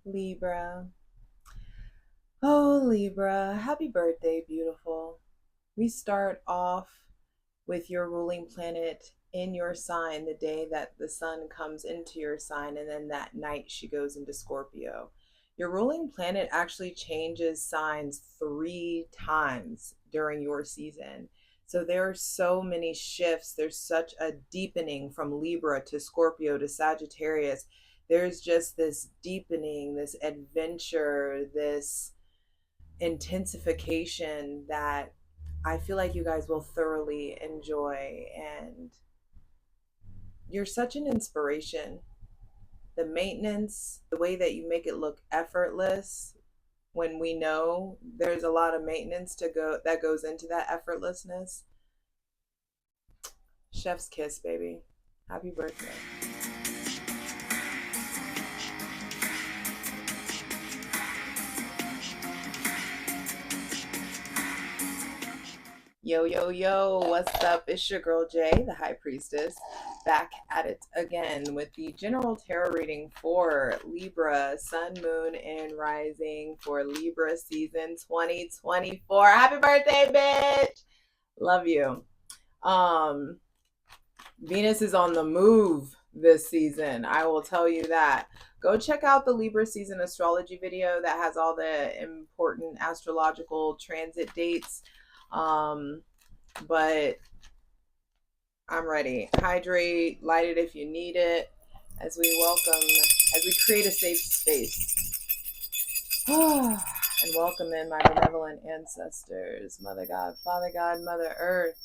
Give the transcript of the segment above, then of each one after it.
Libra. Oh, Libra, happy birthday, beautiful. We start off with your ruling planet in your sign the day that the sun comes into your sign, and then that night she goes into Scorpio. Your ruling planet actually changes signs 3 times during your season. So there are so many shifts. There's such a deepening from Libra to Scorpio to Sagittarius. There's just this deepening, this adventure, this intensification that I feel like you guys will thoroughly enjoy. And you're such an inspiration. The maintenance, the way that you make it look effortless, when we know there's a lot of maintenance to go that goes into that effortlessness. Chef's kiss, baby. Happy birthday. Yo, yo, yo, what's up? It's your girl Jay, the High Priestess, back at it again with the general tarot reading for Libra, Sun, Moon, and Rising for Libra season 2024. Happy birthday, bitch! Love you. Venus is on the move this season. I will tell you that. Go check out the Libra season astrology video that has all the important astrological transit dates. But I'm ready. Hydrate, light it if you need it, as we create a safe space. And welcome in my benevolent ancestors, Mother God, Father God, Mother Earth,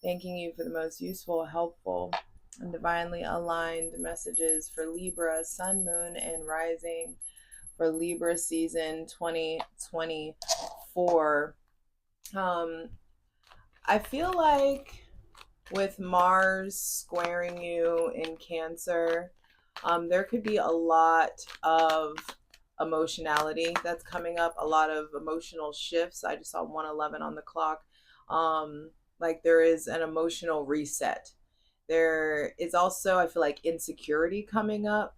thanking you for the most useful, helpful, and divinely aligned messages for Libra, Sun, Moon, and Rising for Libra season 2024. I feel like with Mars squaring you in Cancer, there could be a lot of emotionality that's coming up, a lot of emotional shifts. I just saw 111 on the clock. Like there is an emotional reset. There is also, I feel like, insecurity coming up.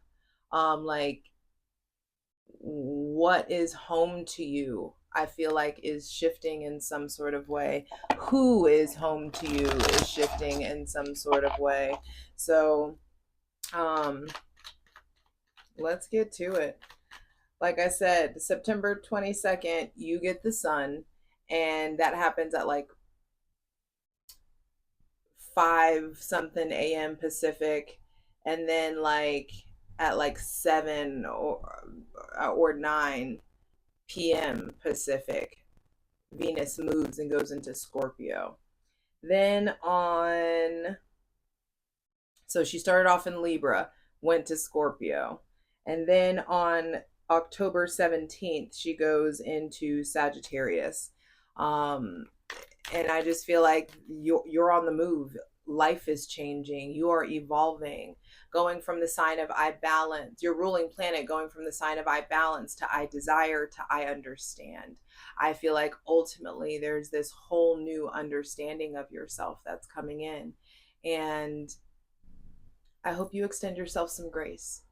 Like what is home to you, I feel like, is shifting in some sort of way. Who is home to you is shifting in some sort of way. So let's get to it. Like I said, September 22nd, you get the sun, and that happens at like 5 something a.m. Pacific, and then like at like 7 or 9 p.m. Pacific, Venus moves and goes into Scorpio. Then so she started off in Libra, went to Scorpio. And then on October 17th, she goes into Sagittarius. And I just feel like you're on the move. Life is changing. You are evolving, going from the sign of I balance, your ruling planet going from the sign of I balance to I desire to I understand. I feel like ultimately there's this whole new understanding of yourself that's coming in. And I hope you extend yourself some grace.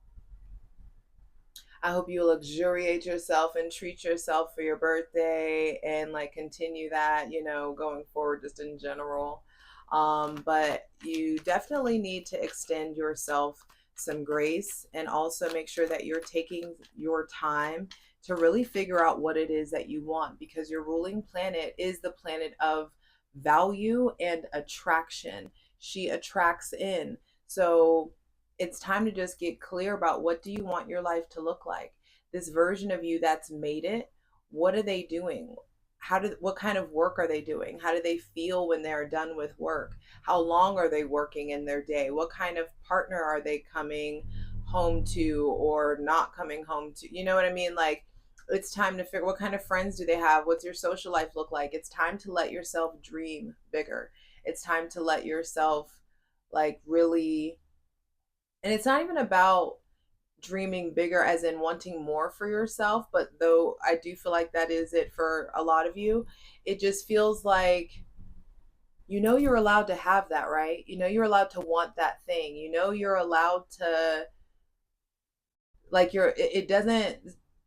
I hope you luxuriate yourself and treat yourself for your birthday and like continue that, going forward just in general. But you definitely need to extend yourself some grace, and also make sure that you're taking your time to really figure out what it is that you want, because your ruling planet is the planet of value and attraction. She attracts in. So it's time to just get clear about, what do you want your life to look like? This version of you that's made it, what are they doing? What kind of work are they doing? How do they feel when they're done with work? How long are they working in their day? What kind of partner are they coming home to or not coming home to? You know what I mean? Like, it's time to figure, what kind of friends do they have? What's your social life look like? It's time to let yourself dream bigger. It's time to let yourself like really, and it's not even about dreaming bigger as in wanting more for yourself, but though I do feel like that is it for a lot of you, it just feels like, you're allowed to have that, right? You're allowed to want that thing. You're allowed to, like, it doesn't,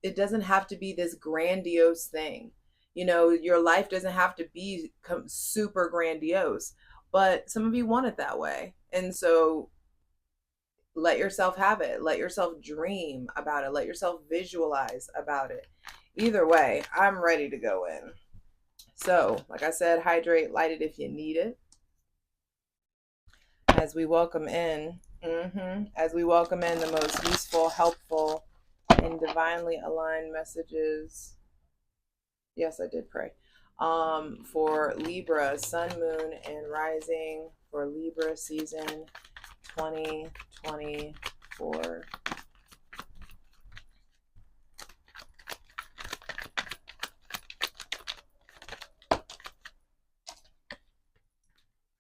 it doesn't have to be this grandiose thing. You know, your life doesn't have to be super grandiose, but some of you want it that way. And so let yourself have it. Let yourself dream about it. Let yourself visualize about it. Either way, I'm ready to go in. So, like I said, hydrate, light it if you need it. As we welcome in, as we welcome in the most useful, helpful, and divinely aligned messages. Yes, I did pray. For Libra, Sun, Moon, and Rising for Libra season 2024.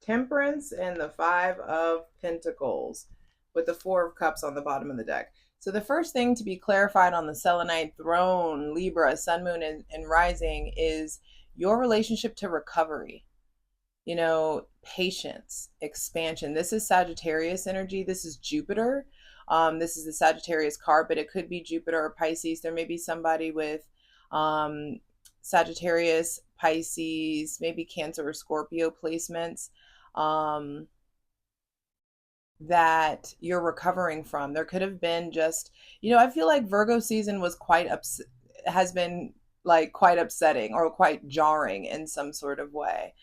Temperance and the Five of Pentacles with the Four of Cups on the bottom of the deck. So the first thing to be clarified on the Selenite throne, Libra, Sun, Moon, and Rising is your relationship to recovery. You know, patience, expansion. This is Sagittarius energy. This is Jupiter. This is the Sagittarius card, but it could be Jupiter or Pisces. There may be somebody with Sagittarius, Pisces, maybe Cancer or Scorpio placements that you're recovering from. There could have been just, you know, I feel like Virgo season was has been like quite upsetting or quite jarring in some sort of way.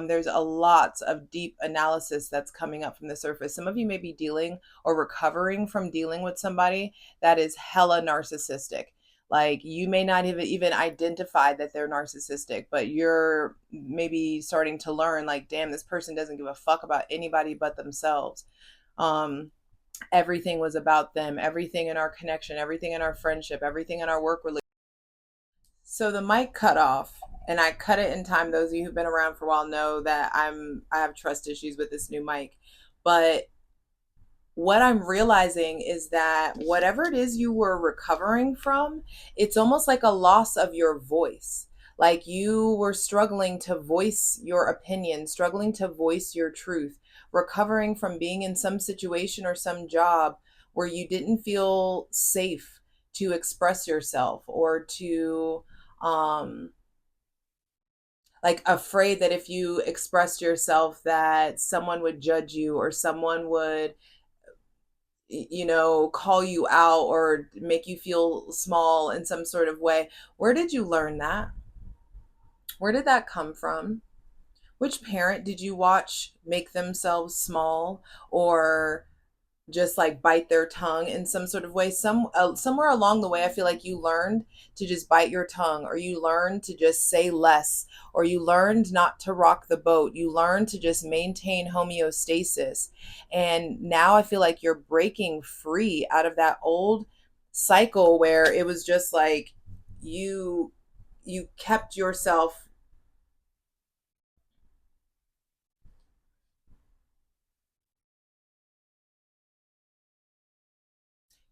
There's a lot of deep analysis that's coming up from the surface. Some of you may be dealing or recovering from dealing with somebody that is hella narcissistic. Like you may not even identify that they're narcissistic, but you're maybe starting to learn like, damn, this person doesn't give a fuck about anybody but themselves. Everything was about them, everything in our connection, everything in our friendship, everything in our work relationship. So the mic cut off and I cut it in time. Those of you who've been around for a while know that I have trust issues with this new mic. But what I'm realizing is that whatever it is you were recovering from, it's almost like a loss of your voice. Like you were struggling to voice your opinion, struggling to voice your truth, recovering from being in some situation or some job where you didn't feel safe to express yourself or to, like afraid that if you expressed yourself that someone would judge you or someone would, you know, call you out or make you feel small in some sort of way. Where did you learn that? Where did that come from? Which parent did you watch make themselves small or just like bite their tongue in some sort of way? Somewhere along the way, I feel like you learned to just bite your tongue, or you learned to just say less, or you learned not to rock the boat. You learned to just maintain homeostasis. And now I feel like you're breaking free out of that old cycle where it was just like you kept yourself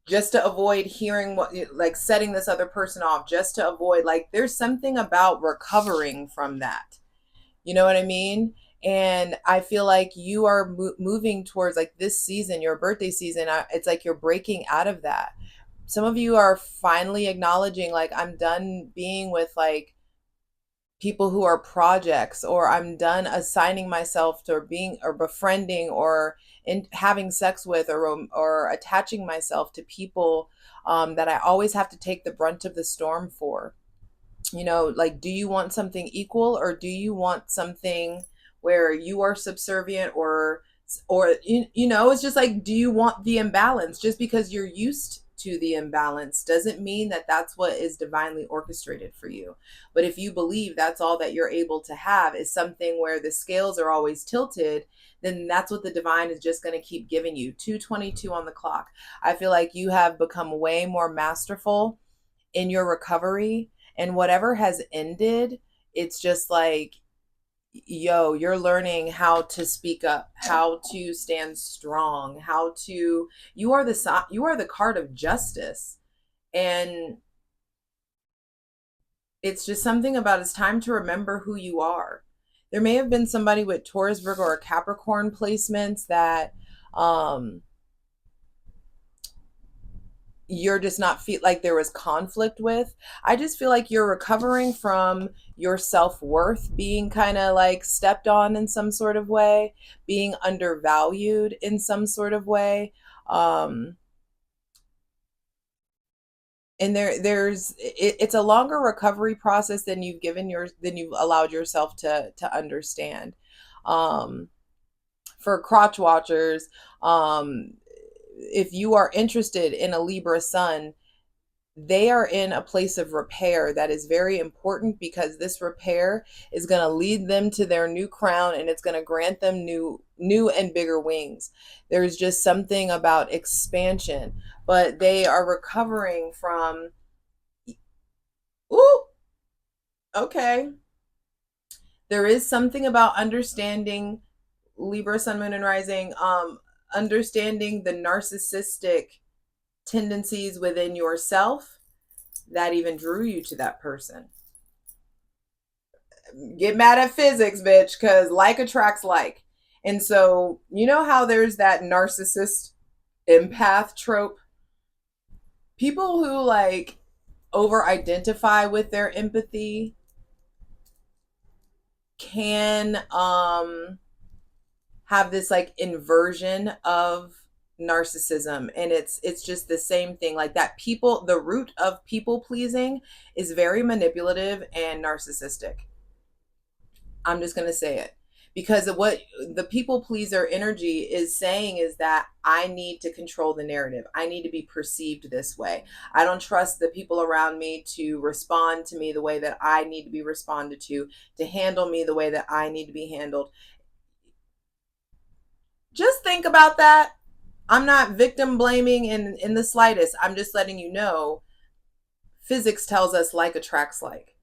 just to avoid hearing what, like setting this other person off, just to avoid, like there's something about recovering from that. You know what I mean? And I feel like you are moving towards like this season, your birthday season. It's like you're breaking out of that. Some of you are finally acknowledging like I'm done being with like people who are projects, or I'm done assigning myself to being or befriending or in having sex with or attaching myself to people that I always have to take the brunt of the storm for. You know, like, do you want something equal, or do you want something where you are subservient, or you know, it's just like, do you want the imbalance? Just because you're used to the imbalance doesn't mean that that's what is divinely orchestrated for you. But if you believe that's all that you're able to have is something where the scales are always tilted, then that's what the divine is just going to keep giving you. 2:22 on the clock. I feel like you have become way more masterful in your recovery, and whatever has ended, it's just like, yo, you're learning how to speak up, how to stand strong, how to, you are the card of justice. And it's just something about, it's time to remember who you are. There may have been somebody with Taurus, Virgo, or Capricorn placements that you're just not feel like there was conflict with. I just feel like you're recovering from your self-worth being kind of like stepped on in some sort of way, being undervalued in some sort of way. Um, and it's a longer recovery process than you've allowed yourself to understand. Um, for crotch watchers, um, if you are interested in a Libra sun, they are in a place of repair that is very important, because this repair is going to lead them to their new crown, and it's going to grant them new and bigger wings. There's just something about expansion, but they are recovering from, ooh, okay. There is something about understanding Libra, Sun, Moon, and Rising, understanding the narcissistic tendencies within yourself that even drew you to that person. Get mad at physics, bitch, because like attracts like. And so, you know how there's that narcissist empath trope? People who like over identify with their empathy can have this like inversion of narcissism, and it's just the same thing. Like that, people, the root of people pleasing is very manipulative and narcissistic. I'm just going to say it, because of what the people pleaser energy is saying is that I need to control the narrative. I need to be perceived this way. I don't trust the people around me to respond to me the way that I need to be responded to handle me the way that I need to be handled. Just think about that. I'm not victim blaming in the slightest. I'm just letting you know physics tells us like attracts like.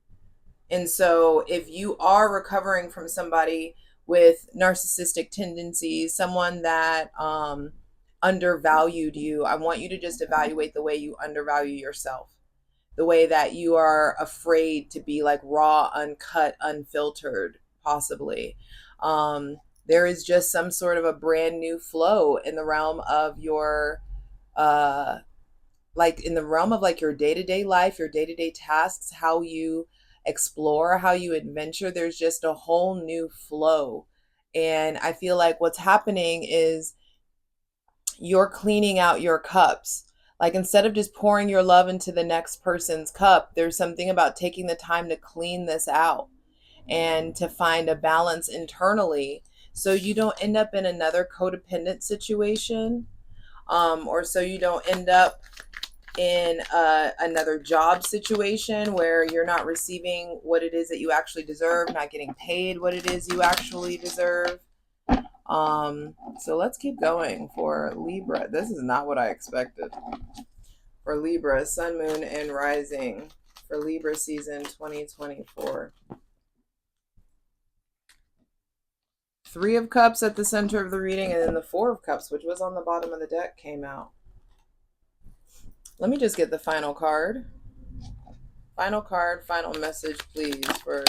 And so if you are recovering from somebody with narcissistic tendencies, someone that undervalued you, I want you to just evaluate the way you undervalue yourself, the way that you are afraid to be like raw, uncut, unfiltered, possibly. There is just some sort of a brand new flow in the realm of your like in the realm of like your day-to-day life, your day-to-day tasks, how you explore, how you adventure. There's just a whole new flow. And I feel like what's happening is you're cleaning out your cups. Like instead of just pouring your love into the next person's cup, there's something about taking the time to clean this out and to find a balance internally, so you don't end up in another codependent situation, or so you don't end up in another job situation where you're not receiving what it is that you actually deserve, not getting paid what it is you actually deserve. So let's keep going for Libra. This is not what I expected. For Libra, Sun, Moon, and Rising for Libra season 2024. Three of Cups at the center of the reading, and then the Four of Cups, which was on the bottom of the deck, came out. Let me just get the final card. Final card, final message, please, for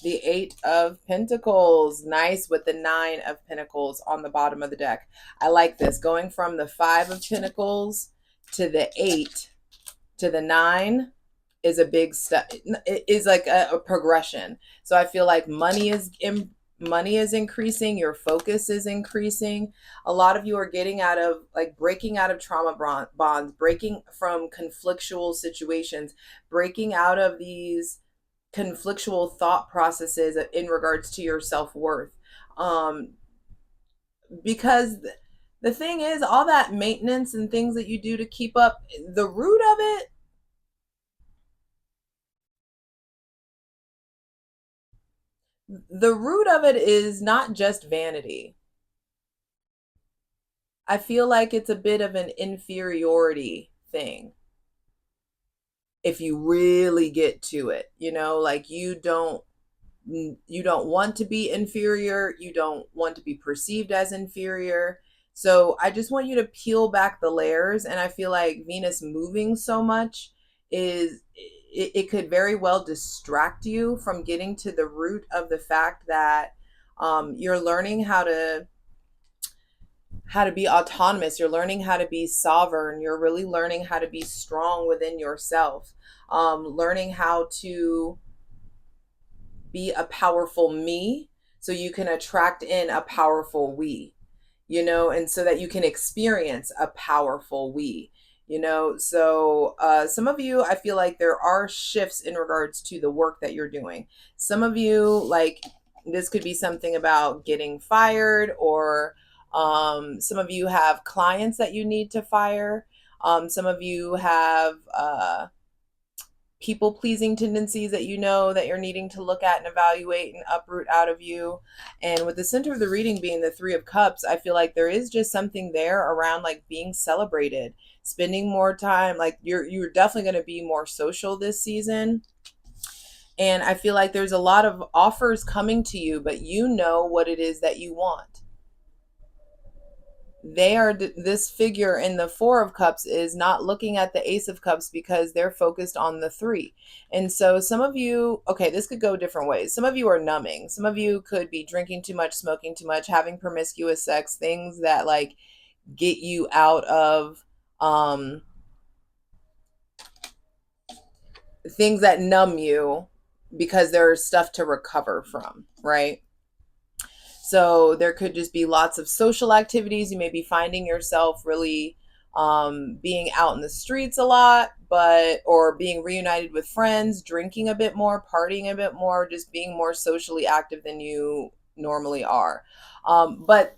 the Eight of Pentacles. Nice, with the Nine of Pentacles on the bottom of the deck. I like this. Going from the Five of Pentacles to the Eight to the Nine is a big step. It is like a progression. So I feel like money is increasing, your focus is increasing. A lot of you are getting out of, like, breaking out of trauma bonds, breaking from conflictual situations, breaking out of these conflictual thought processes in regards to your self-worth. Because the thing is, all that maintenance and things that you do to keep up, the root of it, is not just vanity. I feel like it's a bit of an inferiority thing. If you really get to it, like you don't want to be inferior. You don't want to be perceived as inferior. So I just want you to peel back the layers. And I feel like Venus moving so much it could very well distract you from getting to the root of the fact that you're learning how how to be autonomous. You're learning how to be sovereign. You're really learning how to be strong within yourself. Learning how to be a powerful me so you can attract in a powerful we, you know, and so that you can experience a powerful we, you know. So some of you, I feel like there are shifts in regards to the work that you're doing. Some of you, like, this could be something about getting fired, or some of you have clients that you need to fire. Some of you have people pleasing tendencies that you know that you're needing to look at and evaluate and uproot out of you. And with the center of the reading being the Three of Cups, I feel like there is just something there around like being celebrated, spending more time. Like you're definitely going to be more social this season. And I feel like there's a lot of offers coming to you, but you know what it is that you want. They are, this figure in the Four of Cups is not looking at the Ace of Cups because they're focused on the three. And so some of you, okay, this could go different ways. Some of you are numbing. Some of you could be drinking too much, smoking too much, having promiscuous sex, things that like get you out of things that numb you, because there's stuff to recover from, right? So there could just be lots of social activities. You may be finding yourself really being out in the streets a lot, but, or being reunited with friends, drinking a bit more, partying a bit more, just being more socially active than you normally are. But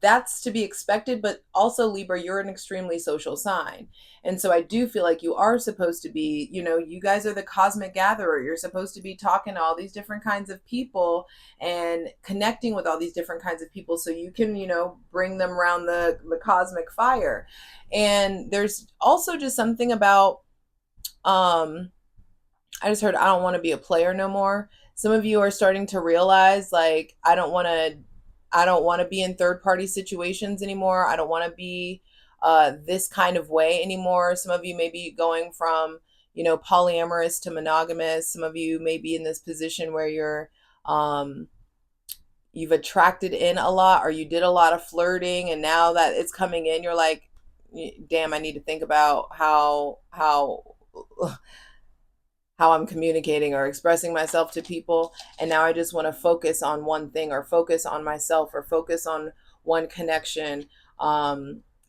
that's to be expected. But also, Libra, you're an extremely social sign. And so I do feel like you are supposed to be, you know, you guys are the cosmic gatherer. You're supposed to be talking to all these different kinds of people and connecting with all these different kinds of people so you can, you know, bring them around the cosmic fire. And there's also just something about, I just heard, I don't want to be a player no more. Some of you are starting to realize, like, I don't want to be in third party situations anymore. I don't want to be this kind of way anymore. Some of you may be going from, you know, polyamorous to monogamous. Some of you may be in this position where you've attracted in a lot, or you did a lot of flirting, and now that it's coming in, you're like, damn, I need to think about how I'm communicating or expressing myself to people. And now I just want to focus on one thing, or focus on myself, or focus on one connection.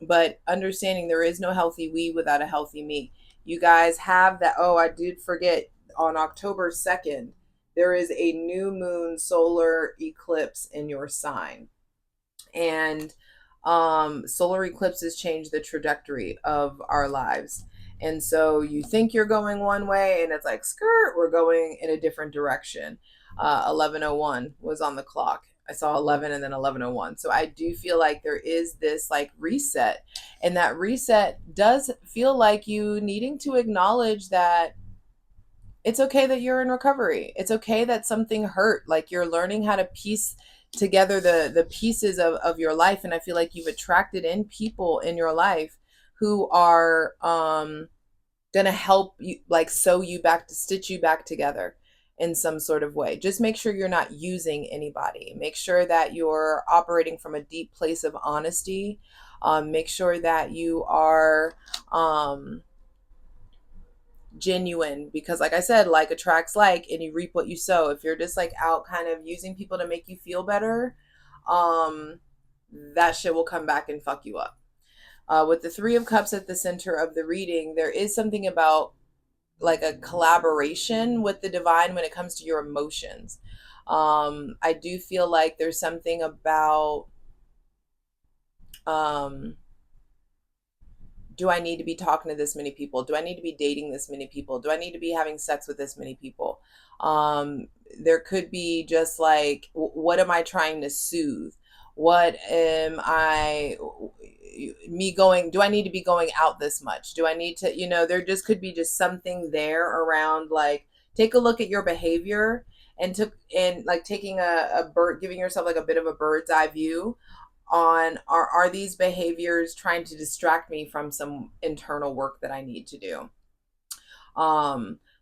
But understanding there is no healthy we without a healthy me. You guys have that. Oh, I did forget, on October 2nd, there is a new moon solar eclipse in your sign. And solar eclipses change the trajectory of our lives. And so you think you're going one way, and it's like, skirt, we're going in a different direction. 11:01 was on the clock. I saw 11 and then 11:01. So I do feel like there is this like reset, and that reset does feel like you needing to acknowledge that it's okay that you're in recovery. It's okay that something hurt. Like, you're learning how to piece together the pieces of your life. And I feel like you've attracted in people in your life who are gonna help you, like, sew you back, to stitch you back together in some sort of way. Just make sure you're not using anybody. Make sure that you're operating from a deep place of honesty. Make sure that you are genuine, because like I said, like attracts like, and you reap what you sow. If you're just like out kind of using people to make you feel better, that shit will come back and fuck you up. With the Three of Cups at the center of the reading, there is something about like a collaboration with the divine when it comes to your emotions. I do feel like there's something about do I need to be talking to this many people? Do I need to be dating this many people? Do I need to be having sex with this many people? There could be just like, what am I trying to soothe? What am I, me going, do I need to be going out this much? Do I need to, you know, there just could be just something there around, like, take a look at your behavior, and like taking a bird, giving yourself like a bit of a bird's eye view on, are these behaviors trying to distract me from some internal work that I need to do.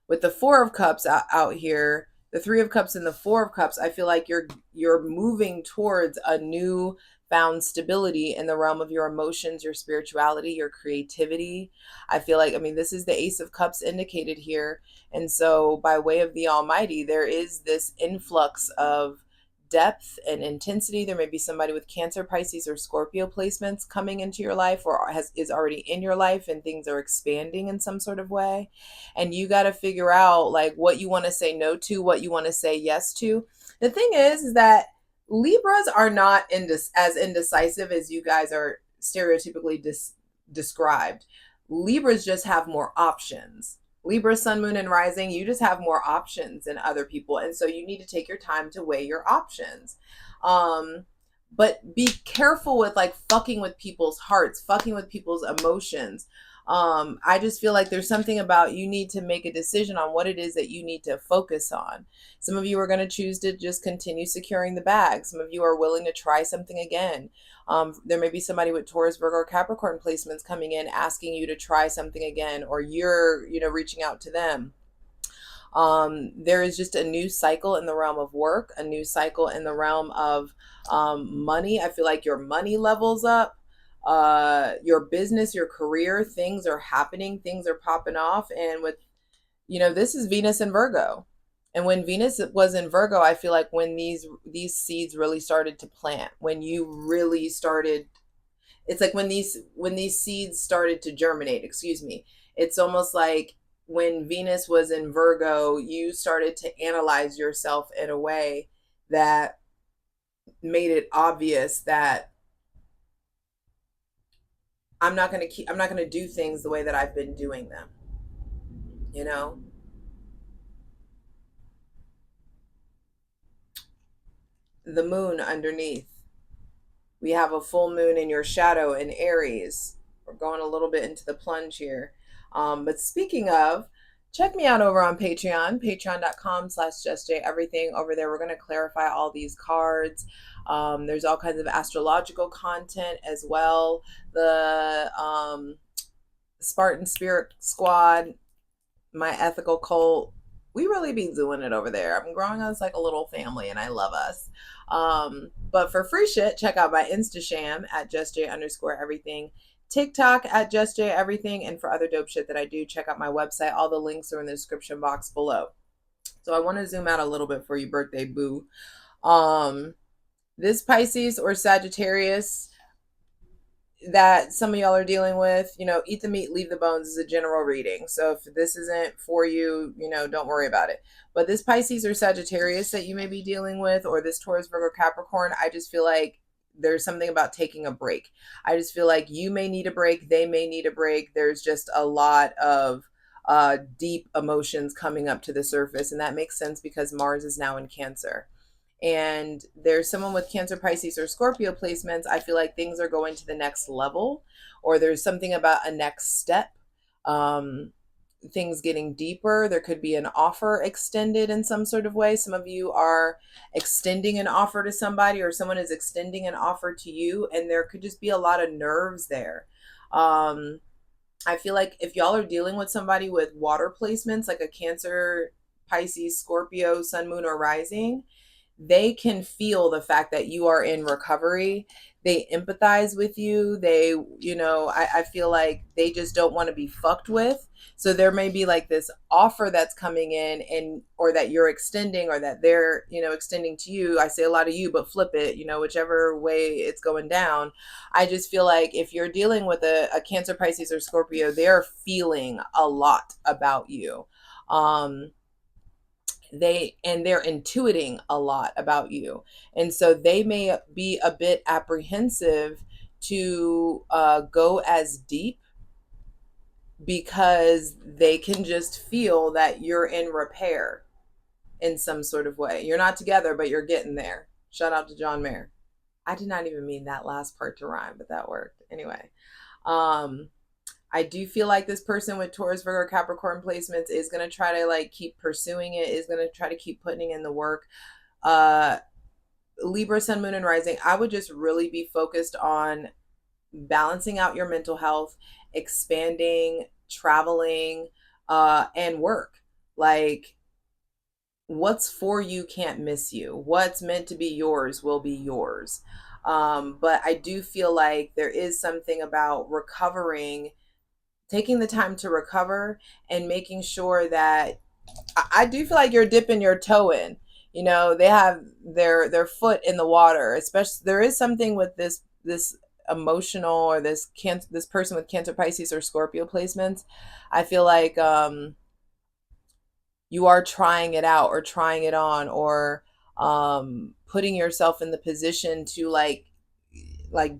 With the Four of Cups out here, the Three of Cups and the Four of Cups, I feel like you're moving towards a new found stability in the realm of your emotions, your spirituality, your creativity. I feel like, I mean, this is the Ace of Cups indicated here. And so, by way of the Almighty, there is this influx of depth and intensity. There may be somebody with Cancer, Pisces, or Scorpio placements coming into your life, or is already in your life, and things are expanding in some sort of way. And you got to figure out like what you want to say no to, what you want to say yes to. The thing is that Libras are not as indecisive as you guys are stereotypically described. Libras just have more options. Libra, sun, moon, and rising, you just have more options than other people. And so you need to take your time to weigh your options. But be careful with like fucking with people's hearts, fucking with people's emotions. I just feel like there's something about you need to make a decision on what it is that you need to focus on. Some of you are going to choose to just continue securing the bag. Some of you are willing to try something again. There may be somebody with Taurus, Virgo, or Capricorn placements coming in asking you to try something again, or you're, reaching out to them. There is just a new cycle in the realm of work, a new cycle in the realm of money. I feel like your money levels up, your business, your career, things are happening, things are popping off. And with, this is Venus in Virgo. And when Venus was in Virgo, I feel like when these seeds really started to plant, when you really started, it's like when these seeds started to germinate, excuse me. It's almost like when Venus was in Virgo, you started to analyze yourself in a way that made it obvious that I'm not going to do things the way that I've been doing them. The moon underneath. We have a full moon in your shadow in Aries. We're going a little bit into the plunge here. But speaking of, check me out over on Patreon, patreon.com/JustJEverything. Over there, we're going to clarify all these cards. There's all kinds of astrological content as well. The Spartan Spirit Squad, my ethical cult, we really be doing it over there. I'm growing us like a little family, and I love us. But for free shit, check out my Instasham at JustJ_everything, TikTok at JustJEverything, and for other dope shit that I do, check out my website. All the links are in the description box below. So I want to zoom out a little bit for you, birthday boo. This Pisces or Sagittarius that some of y'all are dealing with, eat the meat, leave the bones is a general reading. So if this isn't for you, don't worry about it. But this Pisces or Sagittarius that you may be dealing with, or this Taurus, Virgo, Capricorn, I just feel like there's something about taking a break. I just feel like you may need a break. They may need a break. There's just a lot of deep emotions coming up to the surface. And that makes sense because Mars is now in Cancer. And there's someone with Cancer, Pisces, or Scorpio placements. I feel like things are going to the next level, or there's something about a next step, things getting deeper. There could be an offer extended in some sort of way. Some of you are extending an offer to somebody, or someone is extending an offer to you, and there could just be a lot of nerves there. I feel like if y'all are dealing with somebody with water placements, like a Cancer, Pisces, Scorpio, Sun, Moon, or Rising, they can feel the fact that you are in recovery. They empathize with you. They, I feel like they just don't want to be fucked with. So there may be like this offer that's coming in, or that you're extending, or that they're, extending to you. I say a lot of you, but flip it, whichever way it's going down. I just feel like if you're dealing with a Cancer, Pisces, or Scorpio, they're feeling a lot about you. They're intuiting a lot about you, and so they may be a bit apprehensive to go as deep, because they can just feel that you're in repair in some sort of way. You're not together, but you're getting there. Shout out to John Mayer. I did not even mean that last part to rhyme, but that worked anyway. I do feel like this person with Taurus, Virgo, Capricorn placements is going to try to like keep pursuing it, is going to try to keep putting in the work. Libra, Sun, Moon, and Rising, I would just really be focused on balancing out your mental health, expanding, traveling, and work. Like, what's for you can't miss you. What's meant to be yours will be yours. But I do feel like there is something about recovering, taking the time to recover, and making sure that I do feel like you're dipping your toe in. You know, they have their foot in the water. Especially, there is something with this emotional, or this person with Cancer, Pisces, or Scorpio placements. I feel like you are trying it out, or trying it on, or putting yourself in the position to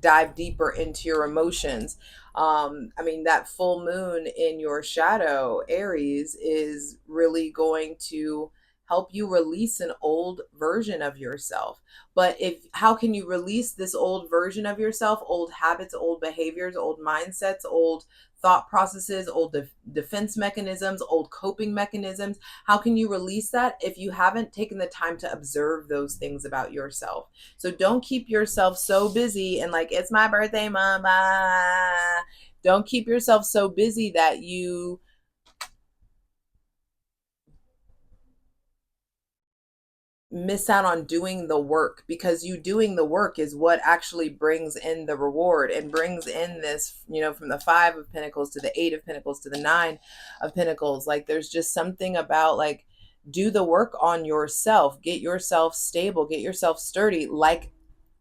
dive deeper into your emotions. I mean, that full moon in your shadow, Aries, is really going to help you release an old version of yourself. But how can you release this old version of yourself? Old habits, old behaviors, old mindsets, old thought processes, old defense mechanisms, old coping mechanisms. How can you release that if you haven't taken the time to observe those things about yourself? So don't keep yourself so busy and like, it's my birthday, mama. Don't keep yourself so busy that you miss out on doing the work, because you doing the work is what actually brings in the reward and brings in this, from the 5 of Pentacles to the 8 of Pentacles to the 9 of Pentacles. Like, there's just something about, like, do the work on yourself, get yourself stable, get yourself sturdy, like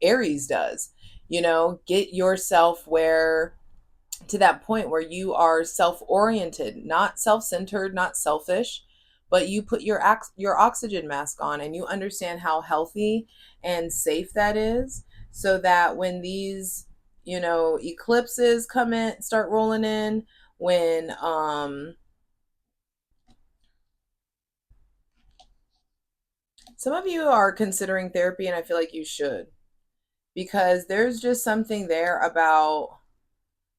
Aries does. Get yourself to that point where you are self-oriented, not self-centered, not selfish, but you put your oxygen mask on, and you understand how healthy and safe that is, so that when these, eclipses come in, start rolling in, when some of you are considering therapy, and I feel like you should, because there's just something there about,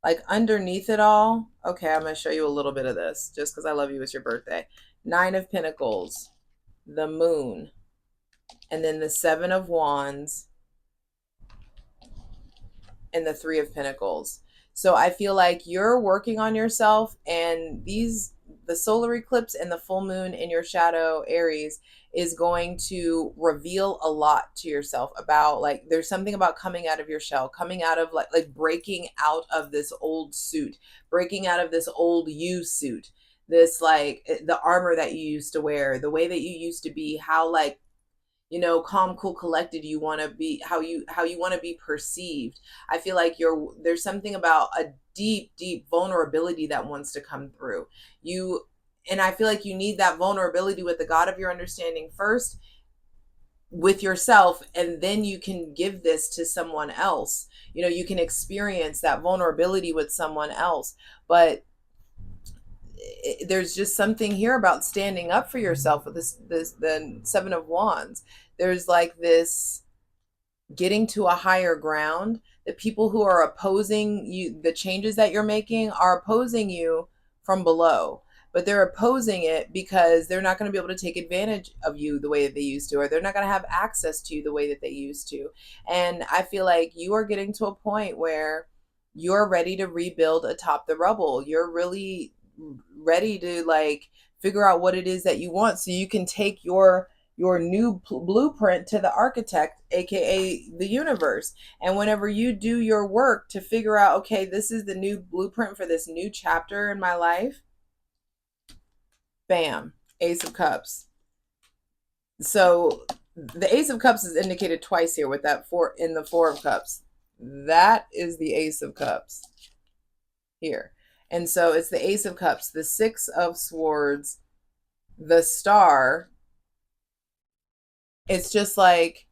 like, underneath it all. Okay, I'm going to show you a little bit of this just because I love you. It's your birthday. 9 of Pentacles, the Moon, and then the 7 of Wands, and the 3 of Pentacles. So I feel like you're working on yourself, and the solar eclipse and the full moon in your shadow, Aries, is going to reveal a lot to yourself about, like, there's something about coming out of your shell, coming out of like breaking out of this old suit, breaking out of this old you suit, this, like, the armor that you used to wear, the way that you used to be, how, like, calm, cool, collected you want to be, how you want to be perceived. I feel like there's something about a deep vulnerability that wants to come through you, and I feel like you need that vulnerability with the God of your understanding first, with yourself, and then you can give this to someone else. You can experience that vulnerability with someone else. But there's just something here about standing up for yourself with the 7 of Wands. There's like this getting to a higher ground. The people who are opposing you, the changes that you're making, are opposing you from below, but they're opposing it because they're not going to be able to take advantage of you the way that they used to, or they're not going to have access to you the way that they used to. And I feel like you are getting to a point where you're ready to rebuild atop the rubble. You're really ready to, like, figure out what it is that you want, so you can take your new blueprint to the architect, aka the universe. And whenever you do your work to figure out, okay, this is the new blueprint for this new chapter in my life, bam, Ace of Cups. So the Ace of Cups is indicated twice here with that in the 4 of Cups. That is the Ace of Cups here. And so it's the Ace of Cups, the 6 of Swords, the Star. It's just like,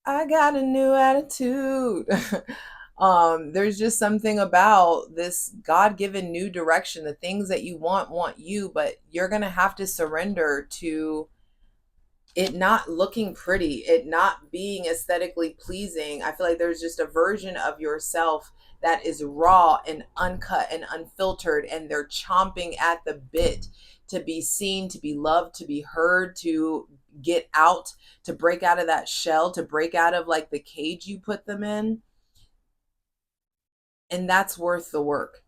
I got a new attitude. There's just something about this God-given new direction. The things that you want you, but you're going to have to surrender to it not looking pretty, it not being aesthetically pleasing. I feel like there's just a version of yourself that is raw and uncut and unfiltered, and they're chomping at the bit to be seen, to be loved, to be heard, to get out, to break out of that shell, to break out of, like, the cage you put them in. And that's worth the work.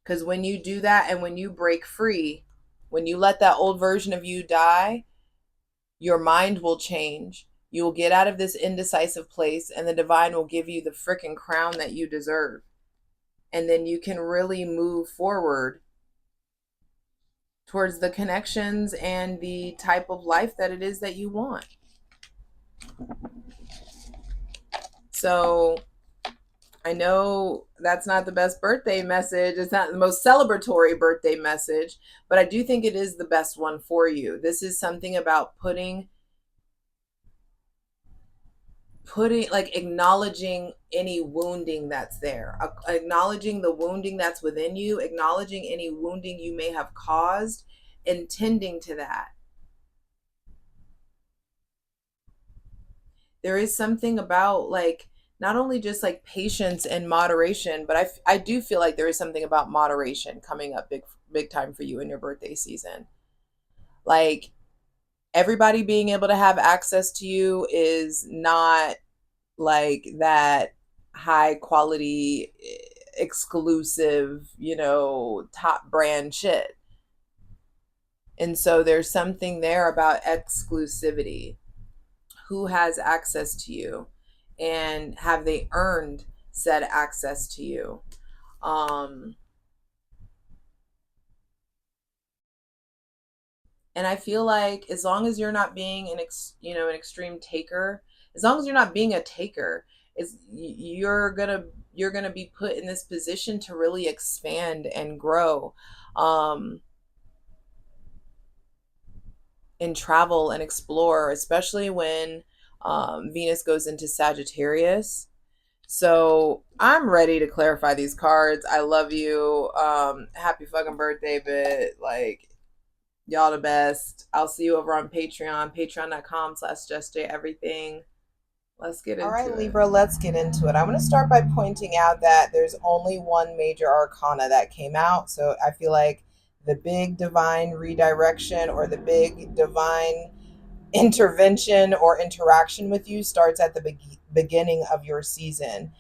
Because when you do that, and when you break free, when you let that old version of you die, your mind will change, You will get out of this indecisive place, and the divine will give you the freaking crown that you deserve. And then you can really move forward towards the connections and the type of life that it is that you want. So I know that's not the best birthday message. It's not the most celebratory birthday message, but I do think it is the best one for you. This is something about putting like acknowledging any wounding that's there, acknowledging the wounding that's within you, acknowledging any wounding you may have caused, and tending to that. There is something about like not only just like patience and moderation, but I do feel like there is something about moderation coming up big time for you in your birthday season. Like everybody being able to have access to you is not like that high quality exclusive, top brand shit. And so there's something there about exclusivity. Who has access to you, and have they earned said access to you? um and I feel like as long as you're not being an extreme taker, as long as you're not being a taker, is you're gonna be put in this position to really expand and grow, um and travel and explore, especially when Venus goes into Sagittarius. So I'm ready to clarify these cards. I love you. Happy fucking birthday, bit. Like, y'all the best. I'll see you over on Patreon, patreon.com/JustJEverything. Let's get into it. All right, Libra, let's get into it. I'm going to start by pointing out that there's only one major arcana that came out. So I feel like the big divine redirection or the big divine intervention or interaction with you starts at the beginning of your season.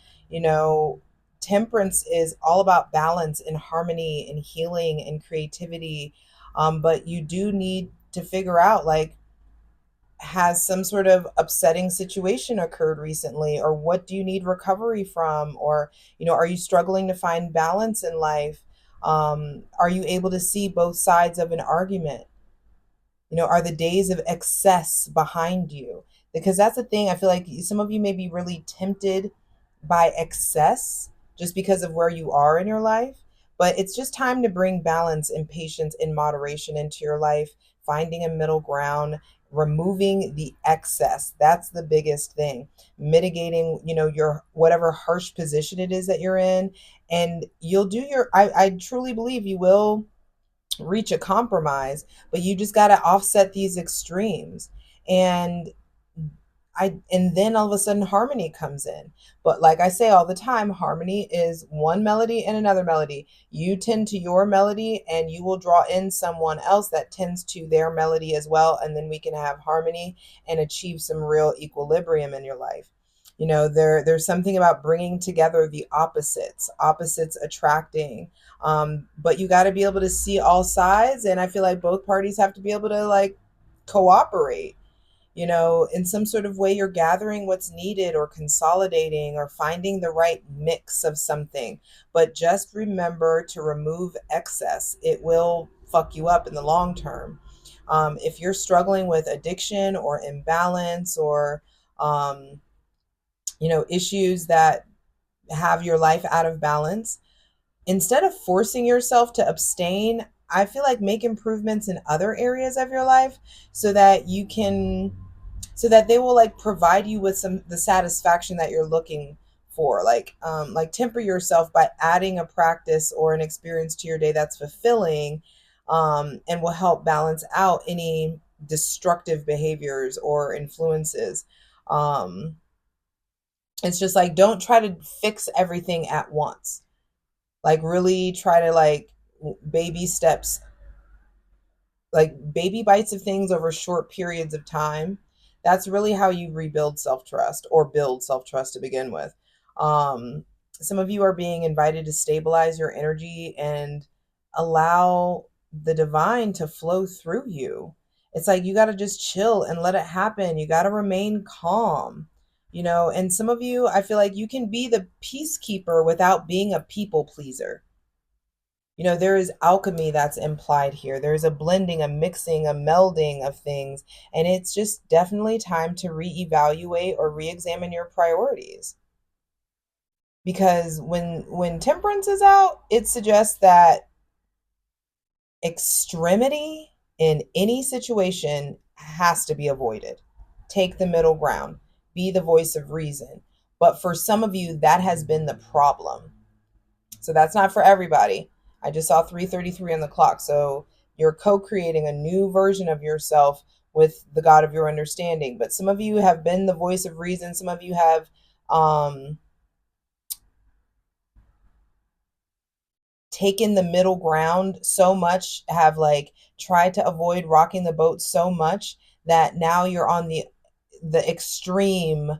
Temperance is all about balance and harmony and healing and creativity. But you do need to figure out, like, has some sort of upsetting situation occurred recently, or what do you need recovery from, or are you struggling to find balance in life? Are you able to see both sides of an argument? Are the days of excess behind you? Because that's the thing. I feel like some of you may be really tempted by excess just because of where you are in your life. But it's just time to bring balance and patience and moderation into your life, finding a middle ground, removing the excess. That's the biggest thing. Mitigating, your whatever harsh position it is that you're in. And you'll do I truly believe you will reach a compromise, but you just got to offset these extremes. And then all of a sudden harmony comes in. But like I say all the time, harmony is one melody and another melody. You tend to your melody and you will draw in someone else that tends to their melody as well, and then we can have harmony and achieve some real equilibrium in your life. There's something about bringing together the opposites attracting. But you got to be able to see all sides, and I feel like both parties have to be able to, like, cooperate. In some sort of way. You're gathering what's needed or consolidating or finding the right mix of something. But just remember to remove excess. It will fuck you up in the long term. If you're struggling with addiction or imbalance or issues that have your life out of balance, instead of forcing yourself to abstain, I feel like make improvements in other areas of your life so that they will, like, provide you with the satisfaction that you're looking for. Like temper yourself by adding a practice or an experience to your day that's fulfilling, and will help balance out any destructive behaviors or influences. It's just like, don't try to fix everything at once. Like, really try to, like, baby steps, like baby bites of things over short periods of time. That's really how you rebuild self-trust, or build self-trust to begin with. Some of you are being invited to stabilize your energy and allow the divine to flow through you It's like you got to just chill and let it happen. You got to remain calm, and some of you, I feel like you can be the peacekeeper without being a people pleaser. There is alchemy that's implied here. There's a blending, a mixing, a melding of things. And it's just definitely time to reevaluate or re-examine your priorities. Because when temperance is out, it suggests that extremity in any situation has to be avoided. Take the middle ground. Be the voice of reason. But for some of you, that has been the problem. So that's not for everybody. I just saw 3:33 on the clock. So you're co-creating a new version of yourself with the God of your understanding. But some of you have been the voice of reason. Some of you have taken the middle ground so much, have like tried to avoid rocking the boat so much that now you're on the extreme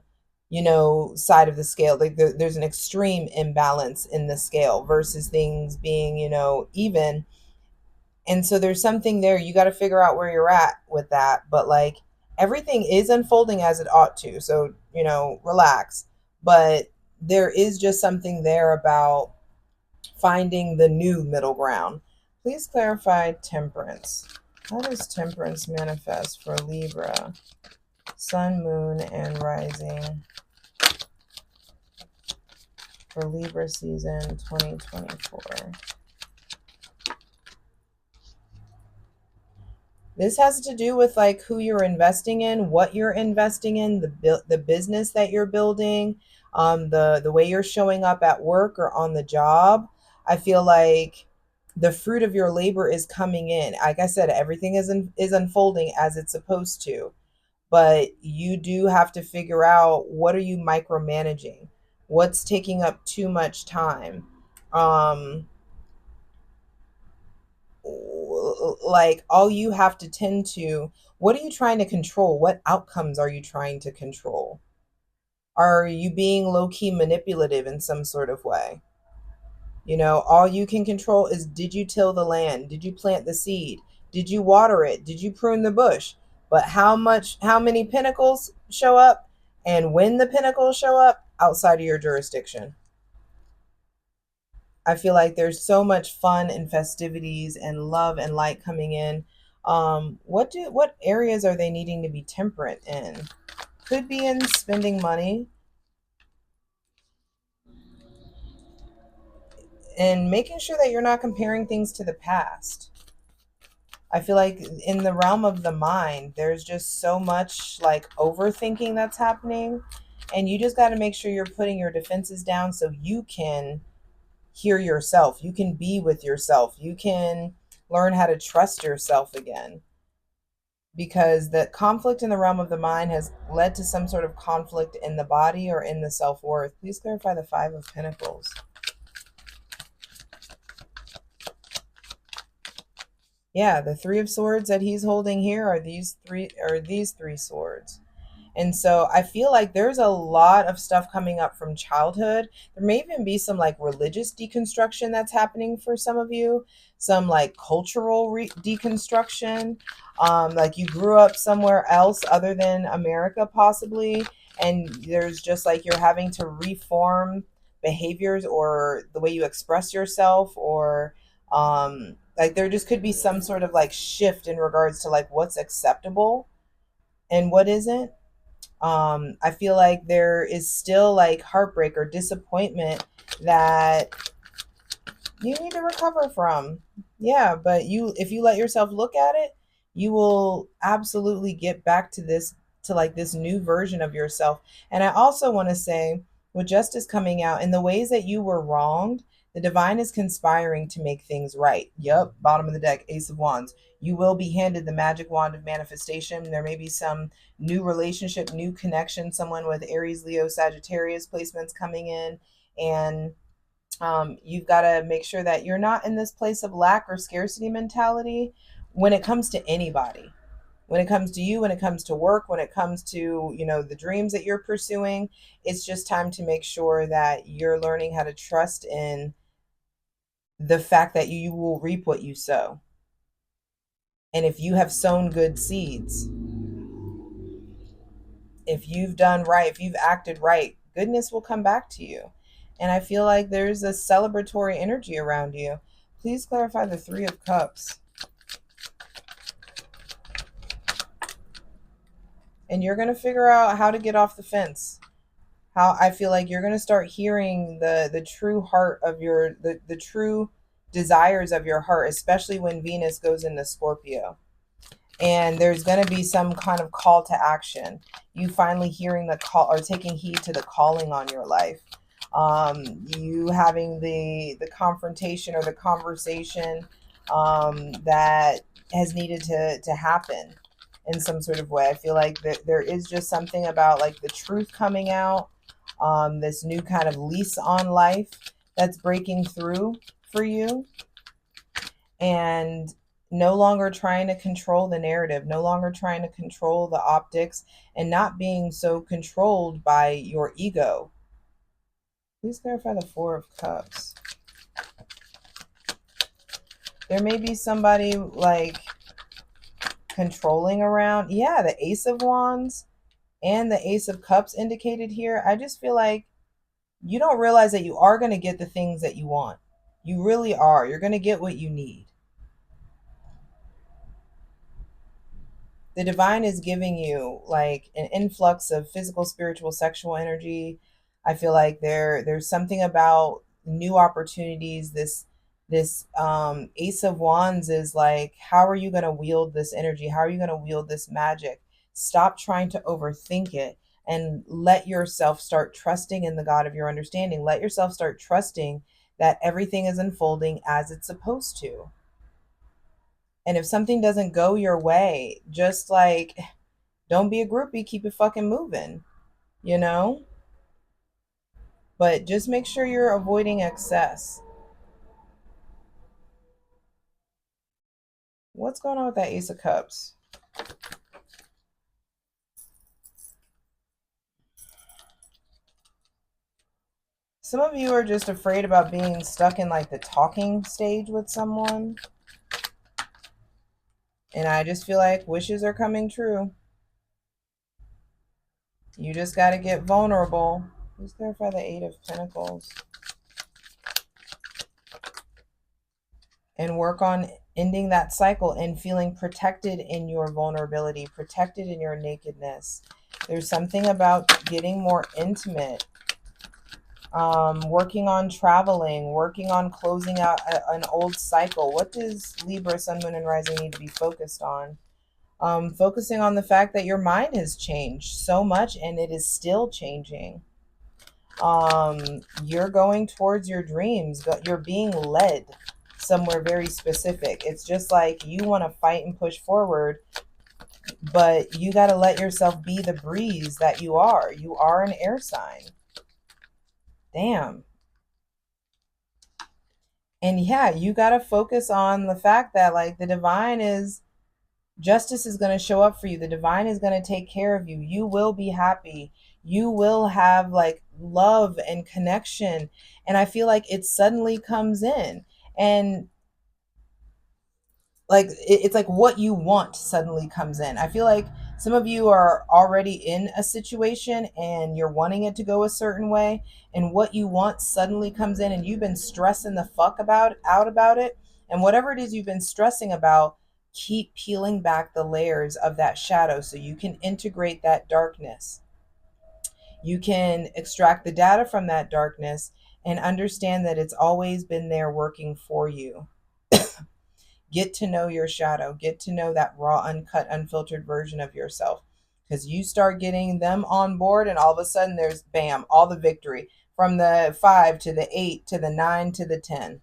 side of the scale. Like there's an extreme imbalance in the scale versus things being even. And so there's something there. You got to figure out where you're at with that. But like everything is unfolding as it ought to. So, relax. But there is just something there about finding the new middle ground. Please clarify temperance. How does temperance manifest for Libra, sun, moon, and rising for Libra season 2024? This has to do with like who you're investing in, what you're investing in, the business that you're building, the way you're showing up at work or on the job. I feel like the fruit of your labor is coming in. Like I said, everything is unfolding as it's supposed to, but you do have to figure out, what are you micromanaging? What's taking up too much time? Like all you have to tend to, what are you trying to control? What outcomes are you trying to control? Are you being low-key manipulative in some sort of way? All you can control is, did you till the land? Did you plant the seed? Did you water it? Did you prune the bush? But how many pinnacles show up, and when the pinnacles show up, outside of your jurisdiction. I feel like there's so much fun and festivities and love and light coming in. What areas are they needing to be temperate in? Could be in spending money and making sure that you're not comparing things to the past. I feel like in the realm of the mind, there's just so much like overthinking that's happening, and you just got to make sure you're putting your defenses down so you can hear yourself. You can be with yourself. You can learn how to trust yourself again. Because the conflict in the realm of the mind has led to some sort of conflict in the body or in the self-worth. Please clarify the Five of Pentacles. Yeah, the Three of Swords that he's holding here are these three swords. And so I feel like there's a lot of stuff coming up from childhood. There may even be some like religious deconstruction that's happening for some of you, some like cultural deconstruction. Like you grew up somewhere else other than America, possibly. And there's just like you're having to reform behaviors or the way you express yourself, or like there just could be some sort of like shift in regards to like what's acceptable and what isn't. I feel like there is still like heartbreak or disappointment that you need to recover from. Yeah, but if you let yourself look at it, you will absolutely get back to like this new version of yourself. And I also want to say, with justice coming out, in the ways that you were wronged, the divine is conspiring to make things right. Yep, bottom of the deck, Ace of Wands. You will be handed the magic wand of manifestation. There may be some new relationship, new connection, someone with Aries, Leo, Sagittarius placements coming in. And you've got to make sure that you're not in this place of lack or scarcity mentality when it comes to anybody. When it comes to you, when it comes to work, when it comes to, the dreams that you're pursuing, it's just time to make sure that you're learning how to trust in the fact that you will reap what you sow. And if you have sown good seeds, if you've done right, if you've acted right, goodness will come back to you. And I feel like there's a celebratory energy around you. Please clarify the Three of Cups. And you're going to figure out how to get off the fence. How I feel like you're going to start hearing the true heart of the true desires of your heart, especially when Venus goes into Scorpio. And there's going to be some kind of call to action. You finally hearing the call or taking heed to the calling on your life. You having the confrontation or the conversation that has needed to happen in some sort of way. I feel like there is just something about like the truth coming out, this new kind of lease on life that's breaking through for you. And no longer trying to control the narrative, no longer trying to control the optics, and not being so controlled by your ego. Please clarify the Four of Cups. There may be somebody like controlling around. Yeah, the Ace of Wands and the Ace of Cups indicated here. I just feel like you don't realize that you are going to get the things that you want. You really are. You're going to get what you need. The divine is giving you like an influx of physical, spiritual, sexual energy. I feel like there's something about new opportunities. This Ace of Wands is like, how are you going to wield this energy? How are you going to wield this magic? Stop trying to overthink it and let yourself start trusting in the God of your understanding. Let yourself start trusting that everything is unfolding as it's supposed to. And if something doesn't go your way, just like, don't be a groupie, keep it fucking moving, you know? But just make sure you're avoiding excess. What's going on with that Ace of Cups? Some of you are just afraid about being stuck in like the talking stage with someone. And I just feel like wishes are coming true. You just got to get vulnerable. Please clarify the Eight of Pentacles. And work on ending that cycle and feeling protected in your vulnerability, protected in your nakedness. There's something about getting more intimate, working on traveling, working on closing out an old cycle. What does Libra, Sun, Moon, and Rising need to be focused on? Focusing on the fact that your mind has changed so much and it is still changing. You're going towards your dreams, but you're being led somewhere very specific. It's just like you want to fight and push forward, but you got to let yourself be the breeze that you are. You are an air sign. Damn. And yeah, you got to focus on the fact that like the divine is, justice is going to show up for you. The divine is going to take care of you. You will be happy. You will have like love and connection. And I feel like it suddenly comes in. And like it's like what you want suddenly comes in. I feel like some of you are already in a situation and you're wanting it to go a certain way, and what you want suddenly comes in, and you've been stressing the fuck about it. And whatever it is you've been stressing about, keep peeling back the layers of that shadow so you can integrate that darkness. You can extract the data from that darkness and understand that it's always been there working for you. Get to know your shadow. Get to know that raw, uncut, unfiltered version of yourself. Because you start getting them on board, and all of a sudden there's bam, all the victory from the 5 to the 8 to the 9 to the 10.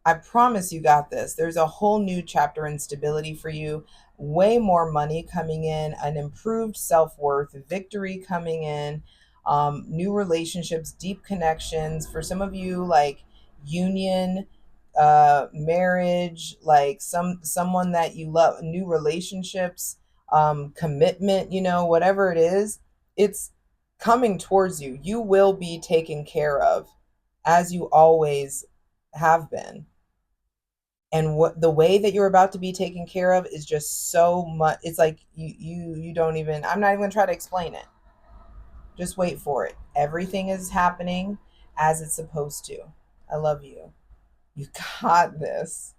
I promise you got this. There's a whole new chapter in stability for you. Way more money coming in, an improved self-worth, victory coming in, new relationships, deep connections. For some of you, like union, marriage, like someone that you love, new relationships, commitment, you know, whatever it is, it's coming towards you. You will be taken care of as you always have been. And what the way that you're about to be taken care of is just so much. It's like you don't even, I'm not even gonna try to explain it. Just wait for it. Everything is happening as it's supposed to. I love you. You got this.